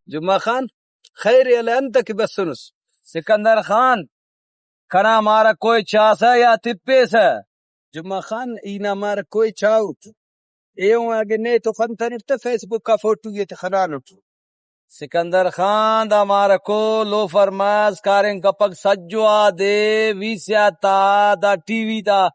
جمعہ خان خیر انت کہ بس سنس سکندر خان کنا مارا کوئی چاسا یا تپے سا جمعہ خان اینا مارا کوئی چاوت ایوں آگے نے تو فنتنفت فیس بک کا فوٹو یہ تخنانوٹ سکندر خان دا مارا کو لو فرماز کارن کپک سجو آدے ویسیا تا دا ٹی وی دا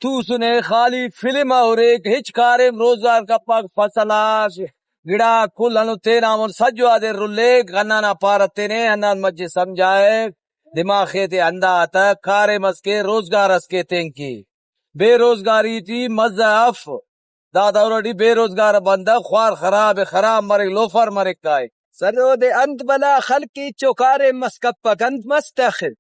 تو سنے خالی فلم اور ایک ہچ کارم روزگار کپک فصلاش گڑا کل ہنو تینا من سجو آدے رلے گنانا پارتے نے ہنان مجھے سمجھائے دماغ خیتے اندہ آتا کارم اس کے روزگار اس کے تینکی بے روزگاری تھی مضعف دادا اوری بے روزگار بندہ خوار خراب مرے لوفر مرے کائے سرو دے انت بلا خلقی چوکارے مسکپک انت مستخر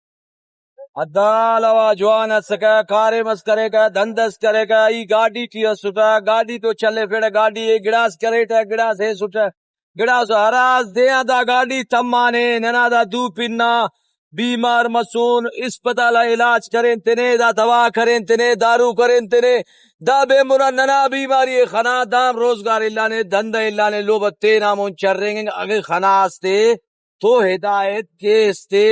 عدالوا جوانا سکا کارے مس کرے گا دھندس کرے گا ای گاڑی ٹیا سٹا گاڑی تو چلے پھڑے گاڑی اے گڑاس کرے تا گڑاس ہے سٹا گڑاس ہراس دیا دا گاڑی تمانے ننا دا دو پننا بیمار مسون اسپتال علاج کریں تنے دا دوا کریں تنے دارو کریں تنے دا بے مرا ننا بیماری خنا دام روزگار اللہ نے دھندہ اللہ نے لوبت تینا مون چر رہیں گے اگر خناس تے تو ہدایت کیس تے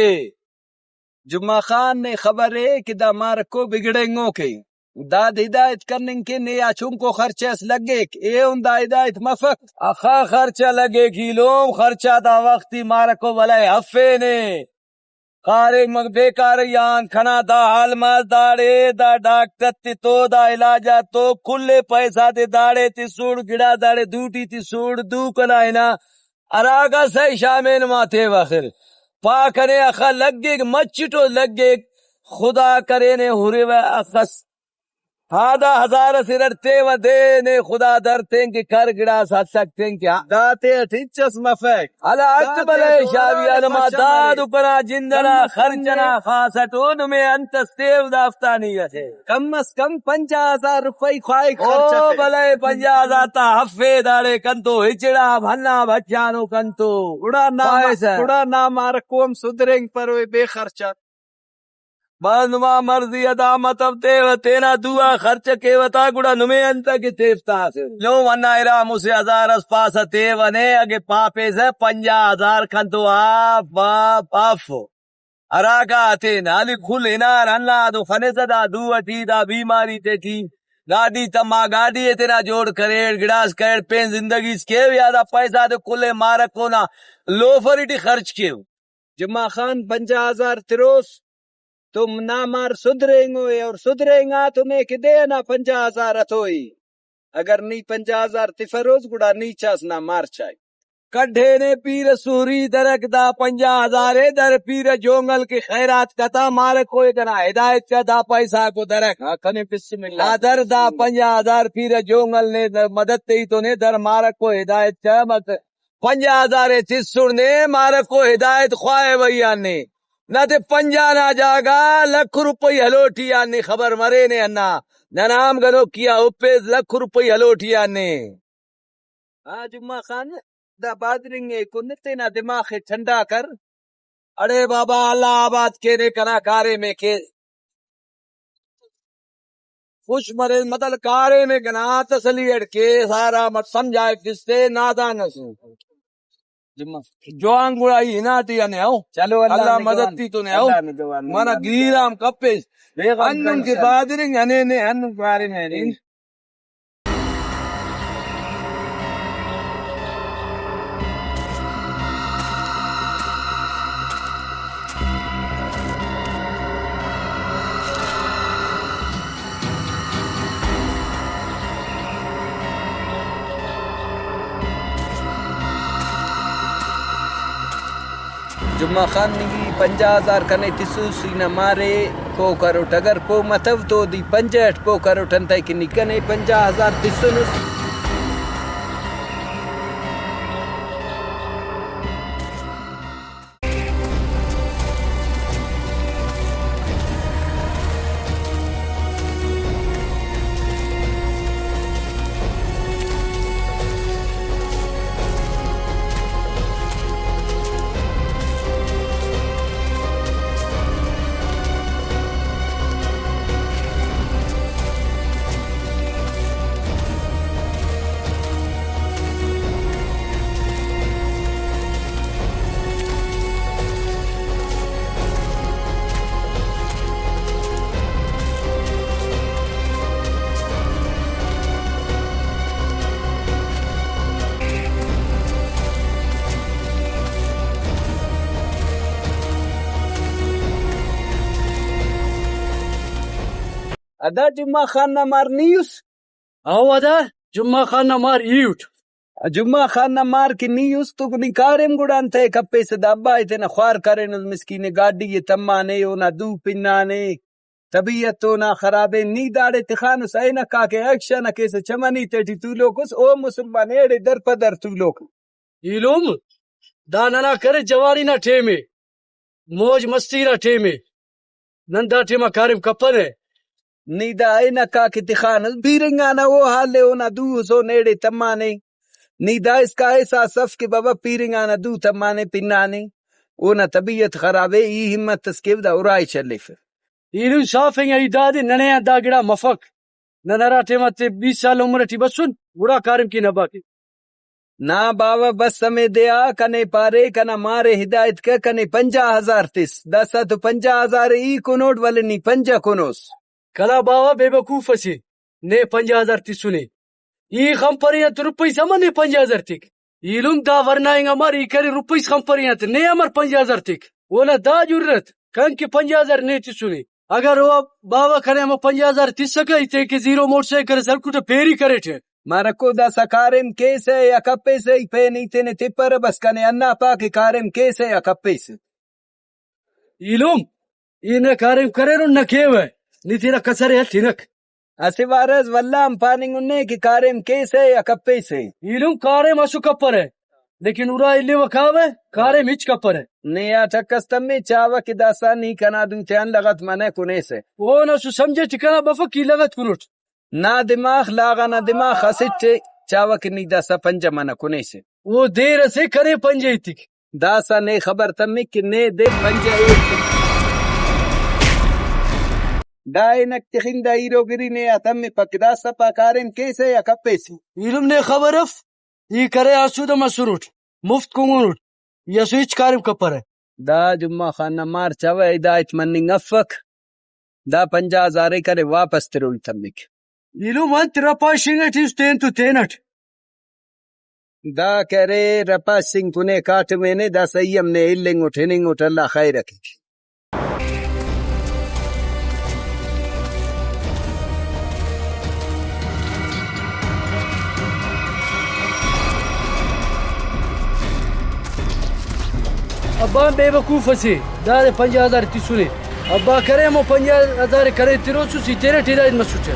جمعہ خان نے خبر ہے کہ دا مارکو بگڑیں گو کے داد ہدایت کرنے کے نیا چون کو خرچہ اس لگے اے ان دا ہدایت مفق اخا خرچہ لگے کیلوم خرچہ دا وقتی مارکو بلائے حفے نے کارے مگ بیکار یان کھنا دا حال ماز داڑے دا ڈاکٹر تی تو دا علاجہ تو کلے پیسہ دے داڑے تی سوڑ گڑا داڑے دوٹی تی سوڑ دو کلائنا اراغا سے شامین ماتے وخر پاکنے اخا لگے مچٹو لگے خدا کرے نے ہوری و اخس ہادا ہزار سرڑتے و دے نے خدا درتے کہ کر گڑا ساتھ سکتے کہ داتے ٹھچس مفق علا اکت بلے شاوی علماء دادو کنا جندنا خرچنا خاصتون میں انت استیو دافتانی ہے کم از کم 50,000 روپے خواہی او خرچہ بلے 50,000 تا حفے داڑے کنتو ہچڑا بھنا بچانو کنتو اڑا نام آرکوم سدرنگ پر وے بے خرچہ بس نما مرضی ادا مطب تے و تینا دعا خرچ کے وطا گڑا نمے انتا کی تیفتا لو ونا ارا موسی 1000 اس پاس تے ونے اگے پاپے سے 50,000 کھنتو آف اراگا تے نالی کھل انار اللہ دو خنزدہ دعا تی دا بیماری تے تھی گاڑی تما گاڑی تینا جوڑ کرے گڑاس کرے پین زندگی اس کے یادا پیسہ دے کلے مارکو نا لوفریٹی خرچ کیو جمعہ خان 50,000 تروس تم نہ مار سدریں گے اور سدریں گا تمہیں کہ دینا 50,000 اتوئی اگر نہیں 50,000 تفروز گڑا نیچاس نہ مار چاہی کڈھے نے پیر سوری درک دا 50,000 در پیر جونگل کی خیرات کتا مارک کوئی کنا ہدایت کا دا پیسہ کو درک کنے بسم اللہ در دا 50,000 پیر جونگل نے مدد تی تو نے در مارک کو ہدایت کا مت 50,000 چسر نے مارک کو ہدایت خواہ ویان نے نہ تے 50 نہ جاگا لکھ روپی ہلوٹی آنے خبر مرے نے انا ننام گنو کیا اوپے لکھ روپی ہلوٹی آنے جمعہ خان دا بادرنگ کنتے نہ دماغ ٹھنڈا کر اڑے بابا اللہ آباد کے کنا کارے میں کے خوش مرے مطلب کارے میں گنا تسلی اڑ کے سارا مت سمجھائے کس سے نادان جوان گڑائی ہنا تی انے آؤ چلو اللہ مدد تی تو نے آؤ مانا گیرام کپے انن کے بادرنگ ہنے نے انن کارے میں نہیں جمعہ خان نگی 50,000 کنے تسوسی نہ مارے پو کروٹ اگر پو متو تو دی 65 پو کروٹ انتائی کنی کنے 50,000 تسونس ادا جمعہ خان نہ مار نیوس او ادا جمعہ خان مار ایوٹ جمعہ خان نہ مار کی نیوس تو کنی کارم گڑان تے کپے سے دابا اتنا خوار کرن مسکین گاڈی یہ تمانے اونا دو پنانے طبیعت تو نہ خرابے نی داڑے تخانو سائنا کا کے ایکشن کیسے چمنی تیٹی تو لوکس او مسلمان ایڑے در پدر تو لوک ایلوم داننا کرے جوانی نہ ٹھیمے موج مستی نہ ٹھیمے نندا ٹھیما کارم کپنے نیدا اینا کا کے تخانس بیرنگانا وہ حالے اونا دو سو نیڑے تمانے نیدا اس کا ایسا صف کے بابا پیرنگانا دو تمانے پنانے اونا طبیعت خرابے ای ہمت تسکیب دا ارائی چلے پھر ایلوم صافیں ای دادے ننیا دا گڑا مفق ننرا ٹھیما تے 20 سال عمر ٹھی بسن گڑا کارم کی نبا کی نا بابا بس سمے دیا کنے پارے کنا مارے ہدایت کا کنے 50,000 تس دسا تو 50,000 ای کنوٹ والے نی 5 کنوس کلا باوا بے وقوف سے نے 50,000 تی سنے ای خمپریت روپی سمنے 50,000 تک ایلوم دا ورنائیں امر ای کرے روپی خمپریت نے امر 50,000 تک اولا دا جرت کن کے 50,000 نے تی سنے اگر وہ باوا کنے ہم 50,000 تی سکے تے کہ زیرو موٹ سے کرے سر کٹے پیری کرے تھے مارکو دا سکارم کیسے یا کپے سے ہی پہ نہیں تینے تپر بس کنے انا پاکی کارم کیسے یا کپے سے ایلوم اینے کارم کرے رو نکیوے نی تیرا کسر ہے تینک اسی وارز واللہ ہم پاننگ انہیں کی کارم کیسے یا کپے سے ایلوم کارم اسو کپر ہے لیکن ارا ایلی وکاوے کارم ہچ کپر ہے نیا ٹکستم میں چاوا کی داسا نہیں کنا دوں تیان لغت منے کنے سے وہ نسو سمجھے ٹکنا بفا کی لگت کنوٹ نا دماغ لاغا نا دماغ خسٹ چاوا کی نہیں داسا 5 منا کنے سے وہ دیر سے کرے پنجے تک داسا نے خبر تمی کہ نے دے 5 دائے نک تخین دا ایرو گری نے اتمی پک داسا پا کارم کیسے یا کپے سے ایلوم نے خبر اف یہ کرے آسو دا مسروٹ مفت کنگونوٹ یا سو ہچ کارم کپر ہے دا جمعہ خانہ مار چاوا ہدایت مننگ افک دا 50,000 کرے واپس ترول تمک ایلوم انت رپا شنگٹ اس تین تو تینٹ دا کرے رپا سنگ کنے کاٹ میں نے دا سیم نے ہلنگ اٹھننگ اٹھ اللہ خیر رکھی ابا بے وقوف سے دا 50,000 تی سنے ابا کرے ہم 50,000 کرے تیرو سو سی تیرے ٹیرا ان مسوچ ہے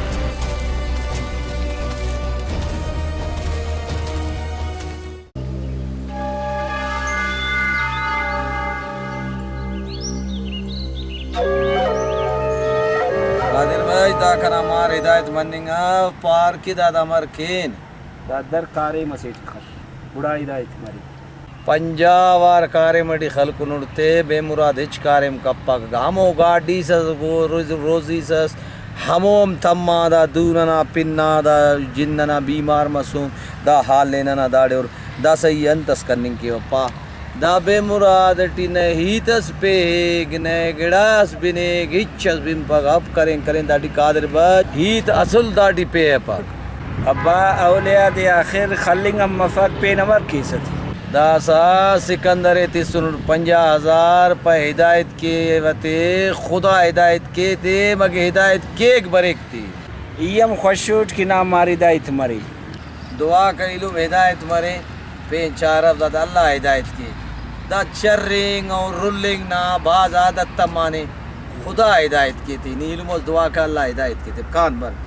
قادر بھائی دا کنا مار ہدایت مننگا پار کی دادا مرکین دا در کارے مسیٹ خش بڑا ہدایت ماری 50 وار کارے مڈی خلق نڑتے بے مراد ہچ کارم کپک ہمو گاڈی سس روزی سس ہموم تما دا دوننا پننا دا جننا بیمار مسوم دا حال لینا داڑے اور دا صحیح انتس کرننگ کی وپا دا بے مراد ٹی نہ ہیتس پیگ نہ گڑاس بنیگ ہچس بن پگ اب کریں دا ٹی قادر بچ ہیت اصل دا ٹی پے پگ ابا اولیاء دی آخر خلنگ ام مفاق پے نمر کی ستی دا سا سکندر تی سن 50,000 پہ ہدایت کے وتے خدا ہدایت کے تے مگے ہدایت کیک بریک تی ایم خوشوٹ کی نام ماری دایت مری دعا کریلو ہدایت مرے پین چارف دا اللہ ہدایت کی دا چرنگ اور رولنگ نا باز عادت تمانے خدا ہدایت کی تھی نیلموز دعا کا اللہ ہدایت کی تھی کان بر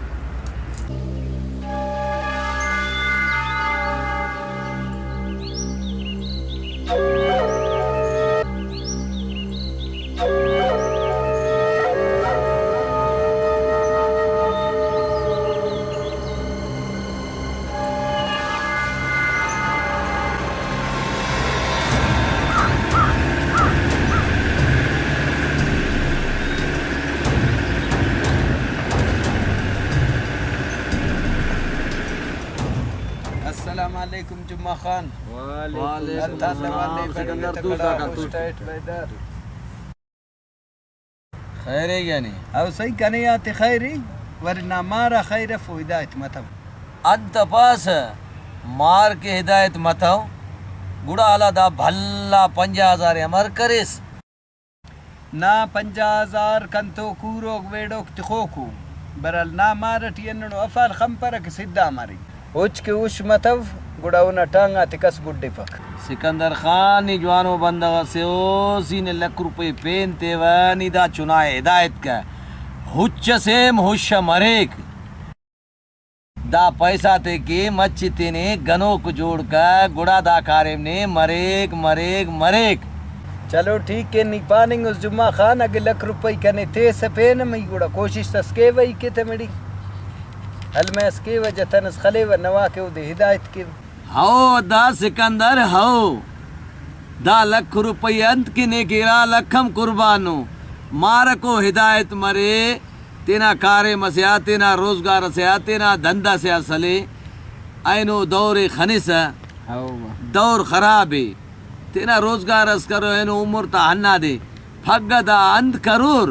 السلام علیکم جمعہ خان خیر ہے یعنی او صحیح کنے آتے خیری ورنہ مارا خیر فو ہدایت متو انت پاس مار کے ہدایت متو گڑا آلا دا بھلا 50,000 امر کریس نا 50,000 کنتو کورو ویڑوک تخوکو برال نا مارٹ یننو افال خمپرک سدھا ماری اوچ کے اوش متو گڑا اونا ٹانگا تکس گڈے پک سکندر خان نی جوانو بندغ سے او سین لکھ روپے پینتے ونی دا چنائے ہدایت کا ہوچ سیم ہوش مریک دا پیسہ تے کے مچ تینے گنو کو جوڑ کا گڑا دا کارم نے مریک مریک مریک چلو ٹھیک ہے نی پاننگ اس جمعہ خان اگے لکھ روپے کنے تے سپین میں گڑا کوشش تسکے وئی کے تے مڑی حل میں اس کے وجہ تنس خلے و نوا کے دے ہدایت کے ہو دا سکندر ہو دا لکھ روپے انت کنے گرا لکھم قربانو مارکو ہدایت مرے تینا کارے مسیا تینا روزگار سیا تینا دھندا سیا سلے اینو دور خنسا دور خرابے تینا روزگار اس کرو اینو عمر تا ہننا دے پھگ دا اند کرور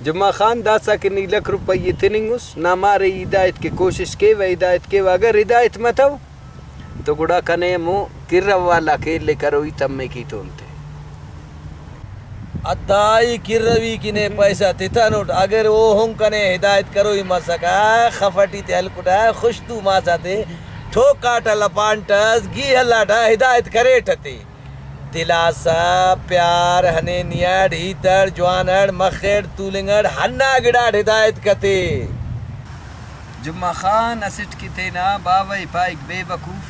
جمعہ خان داسا کے نی لکھ روپے یہ تننگس نہ مارے ہدایت کی کوشش کے و ہدایت کے و اگر ہدایت متو تو گڑا کنے مو کرو والا کے لے کروئی تم میں کی تونتے ادائی کروی کنے پیسہ تیتا نوٹ اگر وہ ہوں کنے ہدایت کرو ہی مسکا خفٹی تے ہلکٹا خوشتو ماسا تے ٹھوکاٹا لپانٹس گی ہلاٹا ہدایت کرے ٹھتے دلاسا پیار ہنے نیاڑ ہیتر جوانڑ مخیڑ تولنگڑ ہننا گڑاڑ ہدایت کتے جمعہ خان اسٹ کی تینا باوی پائک بے وقوف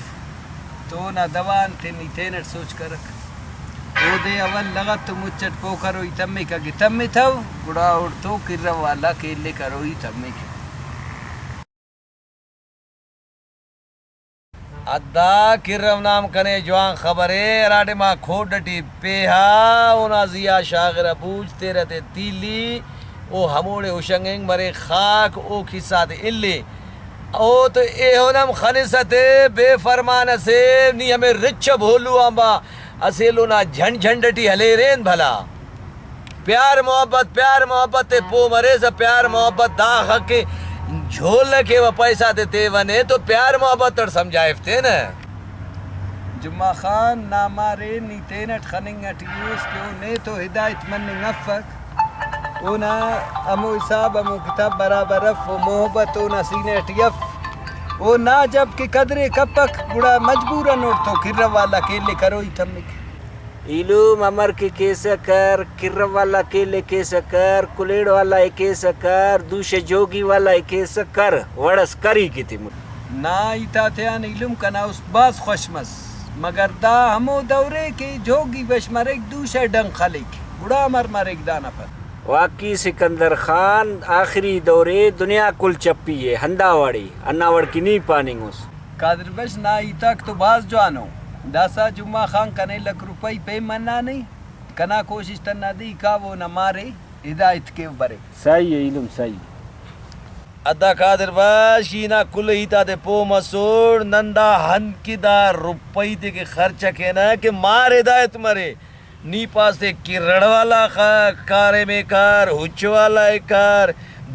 تو نہ دوان تینی تینٹ سوچ کر رکھ او دے اول لغت تو مچٹ پو کروئی تمے کا گی تمے تھو گڑا اور تو کرو والا کیلے کروئی تمے کا ادا کرم نام کنے جوان خبرے راڈے ماں کھوڑٹی پیہا اونا زیا شاغر بوجھتے رہتے تیلی او ہموڑے ہوشنگنگ مرے خاک او کھسات اللے او تو اے ہونم خلصتے بے فرمان سے نی ہمیں رچ بھولو آمبا اسیلونا جھنڈ جھنڈٹی ہلے رین بھلا پیار محبت تے پو مرے سا پیار محبت دا حق کے جھول کے وہ پیسہ دیتے ونے تو پیار محبت تر سمجھائفتے نا جمعہ خان نا مارے نی تینٹ خننگٹ یوس کے نے تو ہدایت مننگ افک اونا امو حساب امو کتاب برابر اف و محبت اونا سینٹ یف او نا جب کہ قدرے کپک گڑا مجبورا نوٹ تو کرر والا کیلے کروئی تمک علوم امر کے کیسا کر کرر والا کیلے کیسا کر کلیڑ والا کیسا کر دوش جوگی والا کیسا کر وڑس کری کی تھی نا ایتا تیان علم کنا اس باز خوشمس مگر دا ہمو دورے کے جوگی بشمرک دوش ڈنگ خلق گڑا مرمرک دانا پر واقعی سکندر خان آخری دورے دنیا کل چپی ہے ہندا وڑی اناوڑ کی نہیں پاننگ اس قادر بش نا ایتاک تو باز جوانو داسا جمعہ خان کنے لکھ روپئی پے مننا نہیں کنا کوشش تنہ دی کا وہ نہ مارے ہدایت کے برے صحیح ہے علم صحیح ادا قادر باش نا کل ہیتا دے پو مسوڑ نندا ہن کی دا روپئی دے کے خرچہ کہنا کہ مار ہدایت مرے نی پاس دے کرڑ والا کارے میں کار ہوچ والا کار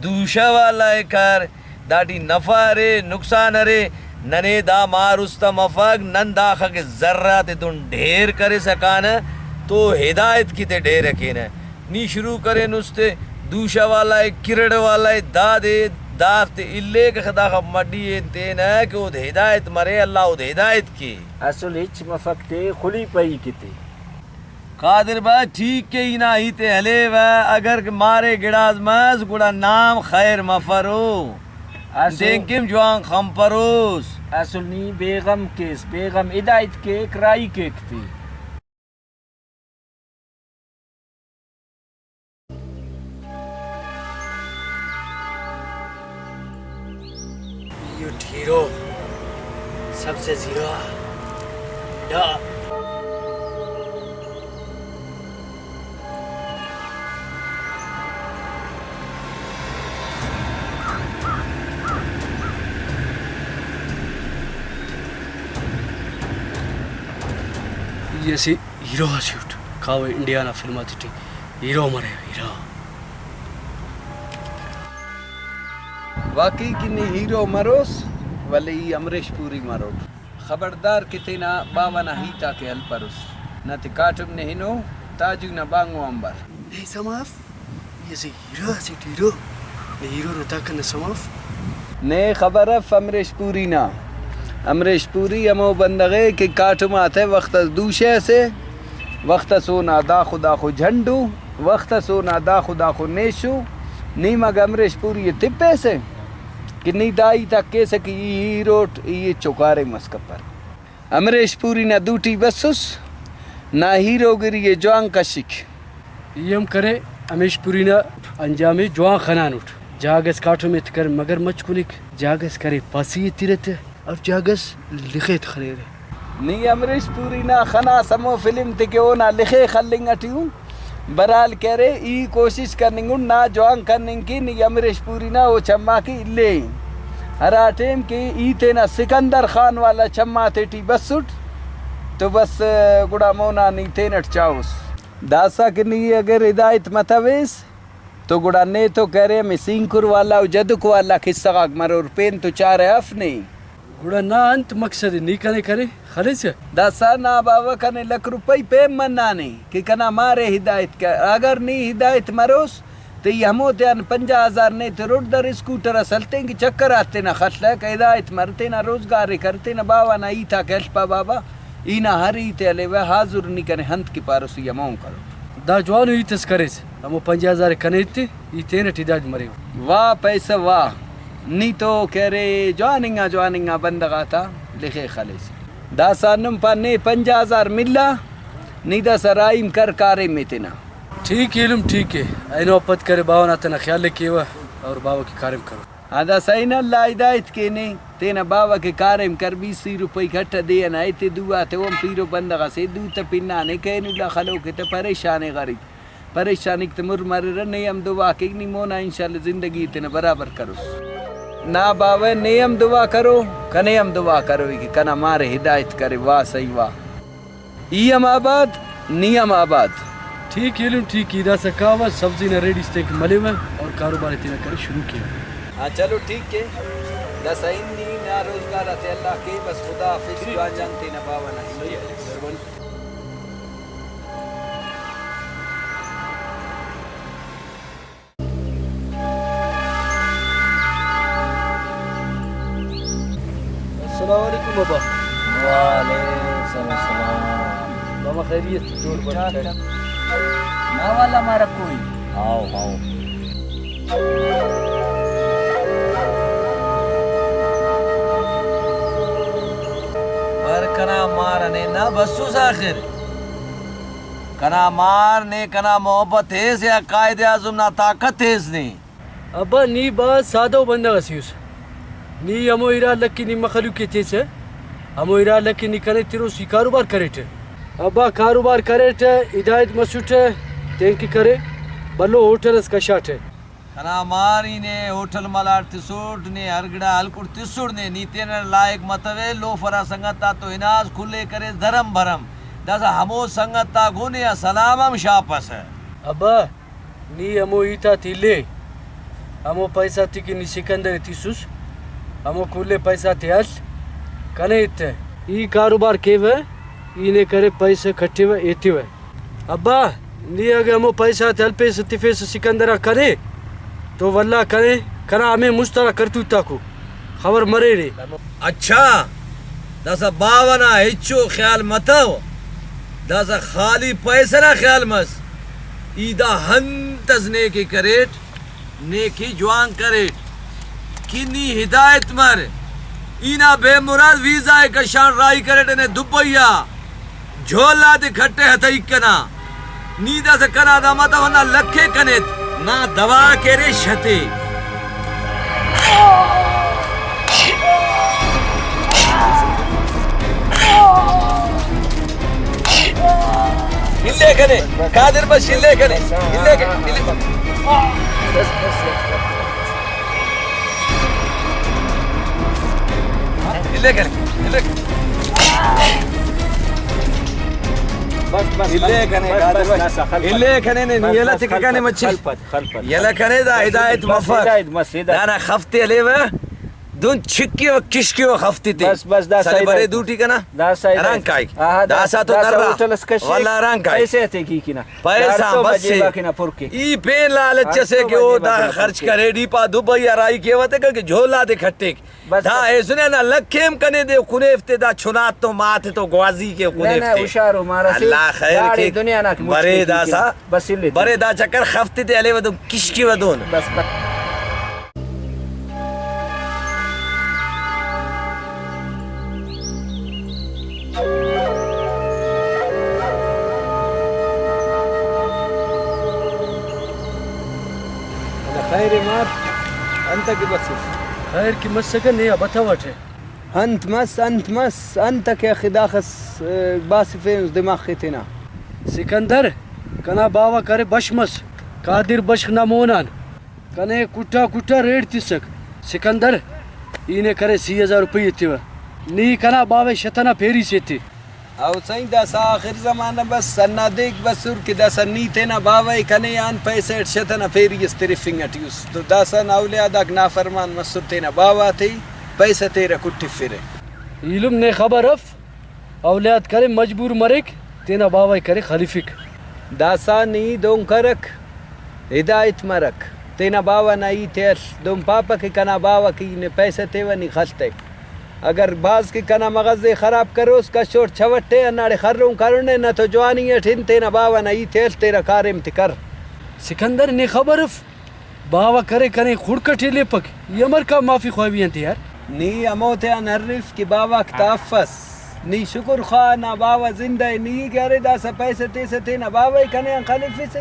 دوشا والا کار داڑی نفع رے نقصان رے ننے دا مارستا مفاق نن دا خاک ذرات دن ڈھیر کرے سکانا تو ہدایت کی تے ڈھیر رکھینا نی شروع کرے نستے دوشا والا کرڑ والا دا دے دافت اللے کے خدا خب مڈی تینا کہ وہ ہدایت مرے اللہ وہ ہدایت کی اصل ہچ مفقتے خلی پئی کی تے قادر با ٹھیک کے ہی نہ ہی تے ہلے و اگر مارے گڑاز مز گڑا نام خیر مفرو دیکھم جوان خمپروس اصل نی بیغم کیس بیغم ہدایت کے کرائی کیک تھی You hero, سب سے زیرو ڈا یہ سی ہیرو سیوٹ کھاوے انڈیا نا فلم آتی ہیرو مرے ہیرو واقعی کنی ہیرو مروس ولی امریش پوری مرو خبردار کتے نا باوانا ہیتا کے حل پروس نا تی کاٹم نے ہنو تاجو نا بانگو امبر نہیں سماف یہ سی ہیرو سیٹ ہیرو هیرو رو تاکن سماف نے خبر اف امریش پوری نا امریش پوری ہمو بندغے کہ کاٹم آتے وقت از دوشے سے وقت سونا دا خدا خو جھنڈو وقت سونا دا خدا خو نیشو نی مگ امریش پوری یہ تپے سے کہ نی دائی تک کیسے کہ یہ ہیروٹ یہ چکارے مسکپر امریش پوری نہ دوٹی بسس نہ ہیرو گری یہ جوان کشک یم کرے امیش پوری نا انجام جوان خنان اٹھ جاگس کاٹو میں کر مگر مچ کنک جاگس کرے پاسی تیرت اور جاگس لکھت خریر نی امریش پوری نہ خنا سمو فلم تکے او نہ لکھے خلنگ اٹیوں برال کہہ رہے ای کوشش کرنگ نہ جوان کرنگ کی نی امریش پوری نہ وہ چما کی لے ہرا ٹیم کی ای تینا سکندر خان والا چما تیٹی بس اٹھ تو بس گڑا مونا نی تینٹ چاوس داسا کہ نی اگر ہدایت متویس تو گڑا نے تو کہہ رہے میں سینکر والا و جدک والا کسا مرور پین تو چار اف نہیں گوڑا نا انت مقصد نی کنے کرے خلی سے داسا نا باوا کنے لکھ روپی پیم منانے کہ کنا مارے ہدایت کا اگر نی ہدایت مروس تو یہ ہمو تیان 50,000 نے تو روڈ در اسکوٹر اسلتے ہیں کہ چکر آتے نا خطلہ کہ ہدایت مرتے نا روزگارے کرتے نا باوا نا ایتا کلپا بابا اینا ہر ایتے علیہ و حاضر نی کنے ہنت کی پارو سی یمون کرو دا جوانو ایتس کرے سے ہمو 50,000 کنے تے ایتے نٹ ہدایت مرے واہ پیسہ واہ نی تو کہہ رہے جواننگا بندگا تھا لکھے خلے سے داسا نم پا نے 50,000 ملا نی دا سرائیم کر کارے میں تینا ٹھیک ہے علم ٹھیک ہے اینو پت کرے باو نا تنا خیال لکھے ہوا اور باو کی کارم کرو آدھا سین اللہ ہدایت کے نے تینا باوا کے کارم کر 20 روپے گھٹا دیا نا ایتے دعا تے وم پیرو بندگا سے دو تا پنانے کہنے اللہ خلو کے تا پریشانے غریب پریشانی کے مر مر رہنے ہم دعا کے نی مونا انشاءاللہ زندگی تینا برابر کرو نا باوے نیم دعا کرو کنیم دعا کرو کہ کنا مارے ہدایت کرے واہ صحیح واہ ایم آباد نیم آباد ٹھیک ہے علم ٹھیک ہے دا سکاوا سبزی نہ ریڈی سٹیک ملے ہوئے اور کاروبار تینا کرے شروع کیا ہاں چلو ٹھیک ہے دس ہندی نہ روزگار آتے اللہ کے بس خدا حافظ دعا جانتے نہ باوا نہ السلام علیکم بابا وعلیکم السلام بابا خیریت دور بڑھ نا والا ہمارا کوئی آؤ آؤ پر کنا مارنے نا بسوس آخر کنا مارنے کنا محبت ہے یا قائد اعظم نا طاقت ہے اس نے ابا نی بات سادہ بندہ غسیوس نی ہمو ایرا لکی نی مخلوق کے تیس ہے ہمو ایرا لکی نی کرے تیرو سی کاروبار کرے تھے ابا کاروبار کرے تھے ہدایت مسوٹ ہے تین کی کرے بلو ہوٹل اس کا شاٹ ہے کنا ماری نے ہوٹل ملار تسوٹ نے ہرگڑا ہلکڑ تسوڑ نے نیتین لائق متوے لو فرا سنگتا تو اناز کھلے کرے دھرم بھرم داسا ہمو سنگتا گونے سلامم شاپس ہے ابا نی ہمو ایتا تھی لے ہمو پیسہ تھی کی نی سکندر تھی سوس ہمو کھلے پیسہ تھی حل کنے ایتے ای کاروبار کے ہوئے اینے کرے پیسے کھٹے ہوئے ایتے ہوئے ابا نی اگر ہمو پیسہ تھی حل پیسہ تفیس سکندرہ کرے تو واللہ کرے کنا ہمیں مشترہ کرتو تاکو خبر مرے رہے اچھا داسا باونا ہچو خیال متو داسا خالی پیسہ نہ خیال مس ایدہ ہنتز نیکی کریٹ نیکی جوان کریٹ کنی ہدایت مر اینا بے مراد ویزا کشان رائی کریٹ انہیں دبیا جھولا دی کھٹے ہتائی کنا نیدہ سے کنا دا متا ہونا لکھے کنیت نا دوا کے رشتے ہلے کنے قادر بس ہلے کنے ہلے کنے ہلے کنے ہلے کنے ہلے کنے یلا تککنے مچھی یلا کنے دا ہدایت مفر دانا خفتے علیوہ دون چکی و کشکی و خفتی تی بس دا سالی سایده. برای دوٹی کنا دا سایده. رنکای آها، دا سا تو در اوتلس را کشی. والا رنکای پیسے تے کی کنا پیسہ بس سے کنا پرکی ای پین لالچ سے کہ وہ دا خرچ کرے ڈی پا دبئی ارائی کے وتے کہ جھولا دے کھٹے بس دا ایسنے نا لکھیم کنے دے کنے دا چھنات تو مات تو گوازی کے کنے نہ اشارو مارا سی اللہ خیر کی دنیا نا برے دا سا بس لے برے دا چکر خفتی تے علی ودو کشکی ودون بس خیر مار انت کی بس خیر کی مسکه نه بتاوته انت مس انت کی خداخس باس فين دماغ خيتنا سکندر کنا باوا کرے بشمس قادر بشخ نمونان کنے کٹا کٹا ریٹ تسک سکندر اینے کرے 3000 روپے تیو نی کنا باوے شتنا پھیری سیتی او سین دا سا آخر زمانہ بس سنا دیکھ بسور کی دا سنی تینا باوی کنے آن پیسے شتنا پھیری استری فنگٹیوس تو دا سن اولیاد اک نافرمان مسور تینا باوا تھی پیسہ تیرا کٹی پھرے علم نے خبر اف اولاد کرے مجبور مرک تینا باوے کرے خلیفک دا سا نی دون کرک ہدایت مرک تینا باوا نئی تیل دون پاپا کی کنا باوا کی نے پیسہ تیوا نی خلتے اگر باز کی کنا مغزے خراب کرو اس کا شور چھوٹے اناڑے خروں کرنے نہ تو جوانی اٹھن تینا باوا نئی تیل تیرا کار امتکر سکندر نے خبر اف باوا کرے کنے خڑکٹی لے پک یمر کا معافی خواہی انتی یار نی اموت ان حرف کی باوا کتافس نی شکر خواہ نہ باوا زندہ نی گرے دا سا پیسے تیسے تینا باوا کنے ان خلیفی سے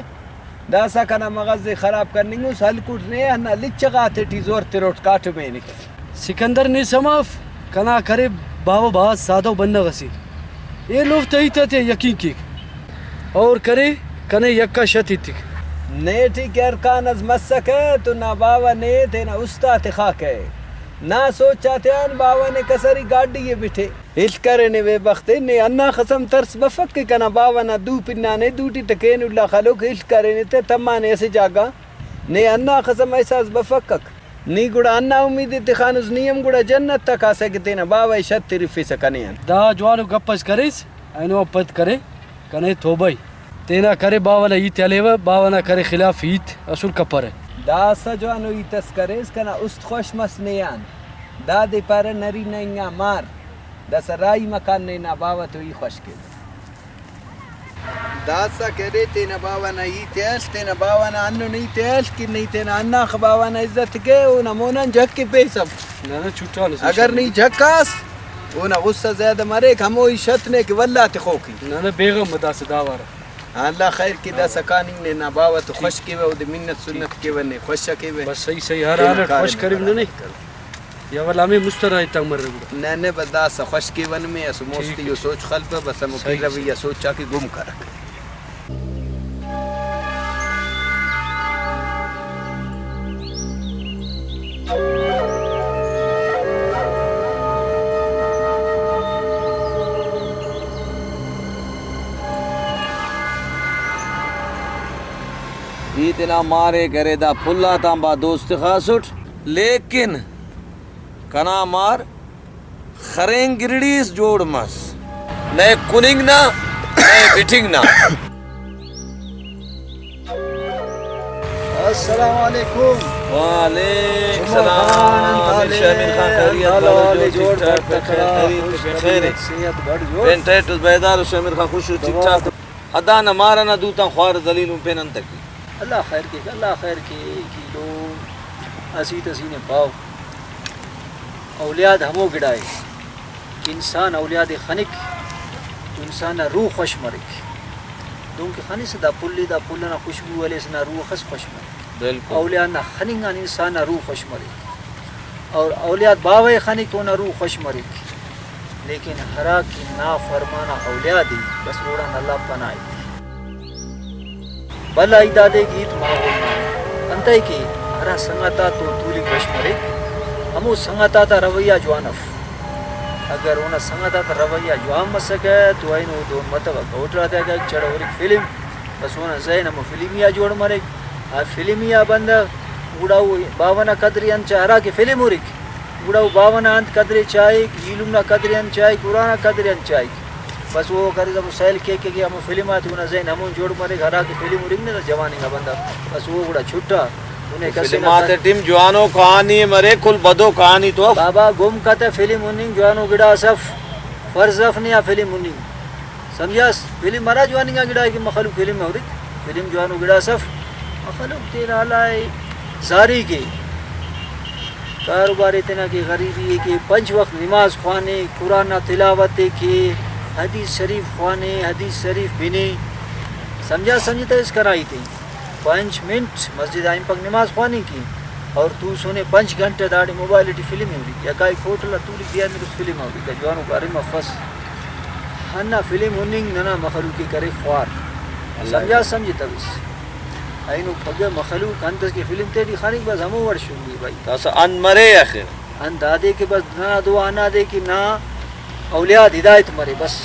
دا سا کنا مغزے خراب کرنے گو سال کٹنے انا لچگاتے ٹی زور تیروٹ کاٹ میں نکل سکندر نے سماف کنا کرے باوا بہت سادہ بندہ غسی یہ لوگ تہیتا تھے یقین کی اور کرے کنے یکا شتی تک نیٹی کے ارکان از مسک ہے تو نہ باوا نے تینا استاد خاک ہے نہ سوچاتے ان باوا نے کسری گاڑی یہ بٹھے ہل کرنے وے بختے نے انا خسم ترس بفک کے کنا باوا نہ دو پنا نے دوٹی تکین اللہ خلوق ہل کرنے تے تمانے ایسے جاگا نے انا خسم احساس بفکک نی گڑا انا امید اتخانوز نیم گڑا جنت تک آ سکتے نا باوا شت ترفی سکنے ہیں دا جوانو گپس کریس اینو پت کرے کنے توبائی تینا کرے باوا نہ ایت علیوہ باوا نہ کرے خلاف ایت اصول کپر ہے دا سجوانو ایتس کریس کنا است خوش مسنیان دا دے پارا نری نینگا مار دا سرائی مکان نینا باوا تو ای خوش کے دا سا کرے تینا باوا نا ای تیل تینا باوا نا انو نی تیل کی نی تینا انا خباوا نا عزت کے اونا مونا جھک کے پیسم نا چھوٹا نہ اگر نہیں جھکاس اونا غصہ زیادہ مرے کہ ہمو ای شتنے کہ واللہ تخوکی نا بیغم بدا سے داوارا اللہ خیر کی دا سکانی نے نا باوا تو خوش کے و دے منت سنت کے و نے خوش کے و بس صحیح ہر حالت خوش کریم نہ نہیں یا والا میں مسترائی تک مر رہا نہ نے بدا سا خوش کے ون میں اس موستی یو سوچ خلپ بس ہم کی رویہ سوچا کہ گم کر اتنا مارے کرے دا پھلا تاں با دوست خاص اٹھ لیکن کنا مار خرین گرڑیس جوڑ مس نئے کننگ نا نئے بٹنگ نا السلام علیکم وعلیکم السلام شامل خان خیریت جوڑ پین ٹیٹوز بیدار شامل خان خوش ٹھیک ٹھاک ادا نہ مارا نہ دوتا خوار ذلیل پین انتکی اللہ خیر کے اللہ خیر کے کیلو اسی تسینے پاؤ اولیاد ہمو گڑائے کہ انسان اولیاد خنک تو انسان روح خوش مرک دون کے خنی سے دا پلنا خوشبو والے سے روح خس خوش مرک بالکل اولیاد نہ خننگان انسان روح خوش مرک اور اولیاد باوے خنک ہونا روح خوش مرک لیکن ہرا کی نا فرمانا اولیادی بس روڑا اللہ پنائی بلا ایدادے گیت ماغول انتائی کی ہرا سنگتا تو تولی خوش مرک ہمو سنگتا تا رویہ جوانف اگر اونا سنگتا تا رویہ جوان مسکے تو اینو دون مطبع گوٹ رہا دے گا چڑھ ورک فلم بس اونا زین ہمو فلمیا جوڑ مرک فلمیا بندہ اوڑا باوانا قدری انچہ ہرا کی فلم ورک بڑا باون انت قدرے چائے علم نہ قدرے ان چائے قرآن قدرے ان چائے بس وہ کرے جب سیل کے ہم فلمات ہونا زین ہم جوڑ مرے گھر کی فلم رنگ نے جوانی کا بندہ بس وہ بڑا چھٹا انہیں کسے فلمات ٹیم جوانو کہانی مرے کل بدو کہانی تو بابا گم کہتا فلم اننگ جوانو گڑا صف فرضف نہیں فلم اننگ سمجھاس فلم مرا جوانی کا گڑا ہے کہ مخلوق فلم میں ہو رہی فلم جوانو گڑا صف مخلوق تیرا لائے زاری کے کاروبار اتنا کہ غریبی ہے کہ 5 وقت نماز خوانے قرآن تلاوت کے حدیث شریف خوانے حدیث شریف بنے سمجھتا اس کرائی تھی 5 منٹ مسجد آئیم پک نماز خوانی کی اور تو سونے 5 گھنٹے داڑی موبائلٹی فلم ہو رہی یا کائی فوٹلا تولی دیا میں اس فلم ہو رہی کہ جوانوں کا ریم فس ہننا فلم ہوننگ ننا مخلوقی کرے خوار سمجھتا بس اینو پگے مخلوق انتس کی فلم تیری خانی بس ہمو ورشنگی بھائی تاسا ان مرے آخر ان دادے کے بس نہ دعا نہ دے کہ نہ اولیاد ہدایت مرے بس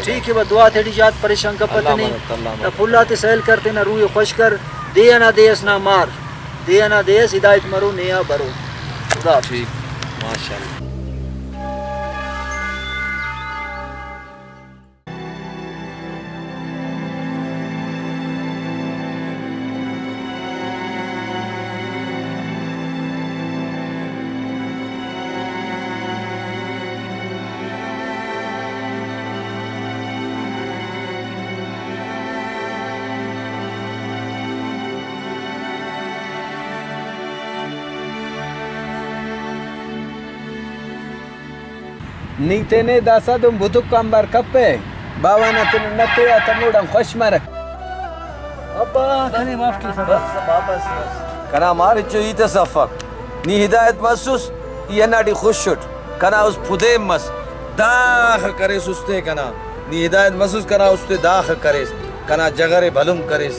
ٹھیک ہے بس دعا تھیڑی جات پریشان کا پتہ نہیں نہ پھلاتے سیل کرتے نہ روح خوش کر دیا نہ دیس نہ مار دیا نہ دیس ہدایت مرو نیا برو خدا ٹھیک ماشاءاللہ نیتے نے داسا دم بھتک کامبر کپے باوانا تن نتے یا تموڑم خوش مرک ابا کھنے معاف کی بس واپس کنا مار چوئی تصفق نی ہدایت مسوس یہ ناڑی خوش شٹ کنا اس پھدے مس داخ کرے سستے کنا نی ہدایت مسوس کنا اس تے داخ کرے کنا جگرے بھلم کرے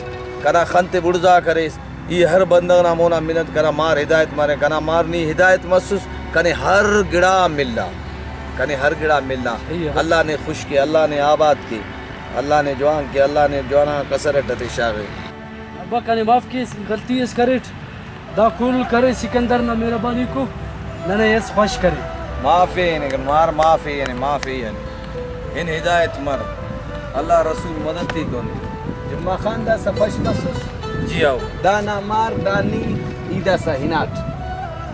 کنا خنتے بڑزا کرے یہ ہر بندہ نا مونا منت کنا مار ہدایت مارے کنا مار نی ہدایت مسوس کنے ہر گڑا ملنا کنے ہر گڑا ملنا اللہ نے خوش کی اللہ نے آباد کی اللہ نے جوان کی اللہ نے جوانا کسرٹ شاغے ابا کھنے معاف کی غلطی اس کریٹ دا کل کرے سکندر نہ مہربانی کو نہ اس خوش کرے معافی یعنی مار معافی یعنی ان ہدایت مر اللہ رسول مدد تھی دونے جمعہ خان دا سفش مسوس جی آؤ دانا مار دانی ایدہ سا ہنات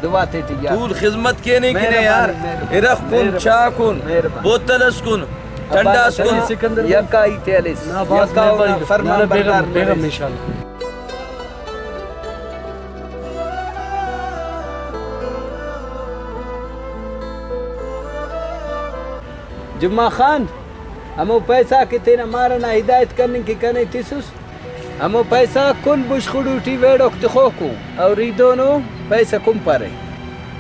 دعا تیٹی یار طول خدمت کے نہیں کنے یار ارخ کن چاہ کن بوتلس کن ٹھنڈاس کن سکندر یکا ہی تیلیس نہ باس یکا ہونا فرمان بردار بیگم انشاءاللہ جمعہ خان ہمو پیسہ کی تینا مارنا ہدایت کرنے کی کنے تیسوس ہمو پیسہ کل بش خڑوٹی ویڑوک تخوکو اور ای دونوں پیسہ کم پارے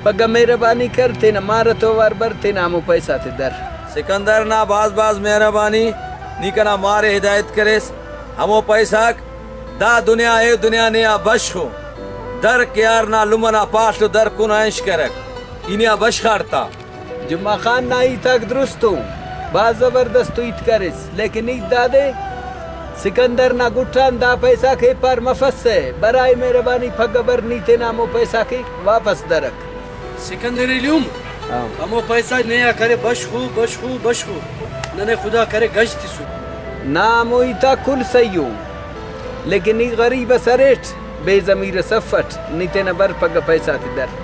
پگا مہربانی کر تینا مارتو وار بر تینا ہمو پیسہ تی در سکندر نا باز مہربانی نیکنا مارے ہدایت کریس ہمو پیسہ دا دنیا اے دنیا نیا بش ہو در کیار نا لمنا پاش در کن اینش کرک انیا بش خارتا جمعہ خان نا ای تک درستو باز زبردستو ایت کریس لیکن ایت دادے سکندر نا گٹھان دا پیسہ کے پر مفس سے برائے مہربانی پھگا بر نیتے نامو پیسہ کی واپس درک سکندر اليوم ہمو پیسہ نیا کرے بشخو ننے خدا کرے گشتی سو نامو ایتا کل سیو لیکن ای غریب سریٹ بے ضمیر صفت نیتے نبر پگا پیسہ تی در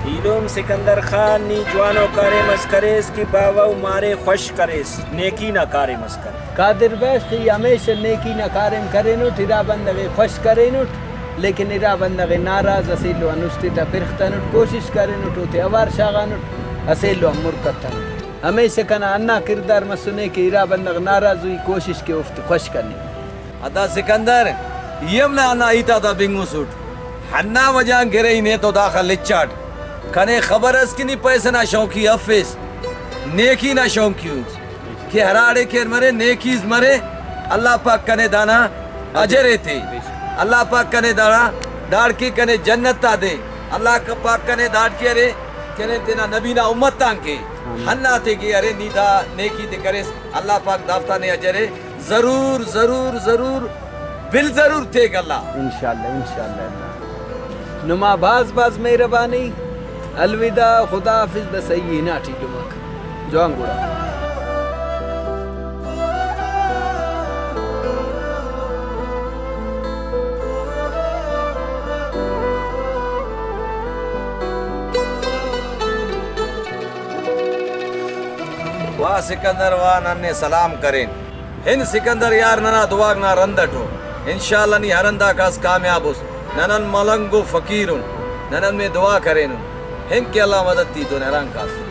ہیلوم سکندر خان نی جوانو کارے مس کریس کی باو مارے خوش کریس نیکی نہ کارے مس کر قادر بیش کی ہمیشہ نیکی نہ کارم کرینوٹ ارا بندگی خوش کرینوٹ لیکن ارا بندگی ناراض اسیلو انوستی تا پرختنوٹ کوشش کرینوٹ ہوتے اوار شاغانوٹ اسیلو مرکتنوٹ ہمیشہ کنا انا کردار مسنے کی ارا بندگ ناراض ہوئی کوشش کے افت خوش کرنی ادا سکندر یم نا انا ایتا دا بنگو سوٹ حنا وجہ گرے ہی نے تو داخل لچاٹ کنے خبر اس کی نہیں پیسے نہ شوقی افیس نیکی نہ شوقی کہ ہراڑے کے مرے نیکیز مرے اللہ پاک کنے دانا اجرے تھے اللہ پاک کنے دانا داڑ کی کنے جنت تا دے اللہ کا پاک کنے داڑ کی ارے کنے تینا نبی نا امت تانکے ہننا تے کہ ارے نیدا نیکی تے کرے اللہ پاک دافتا نے اجرے ضرور ضرور ضرور بل ضرور تے گا اللہ انشاءاللہ نما باز مہربانی الوداع خدا حافظ دا صحیح نا ٹھیک مک جوان گوڑا واہ سکندر واہ ننے سلام کریں ہن سکندر یار ننا دعاگ نا رندٹو انشاءاللہ نی ہرندہ کاس کامیاب ہو ننن ملنگو فقیرن ننن میں دعا کریں ہن کے اللہ مدد دی تو نران کاس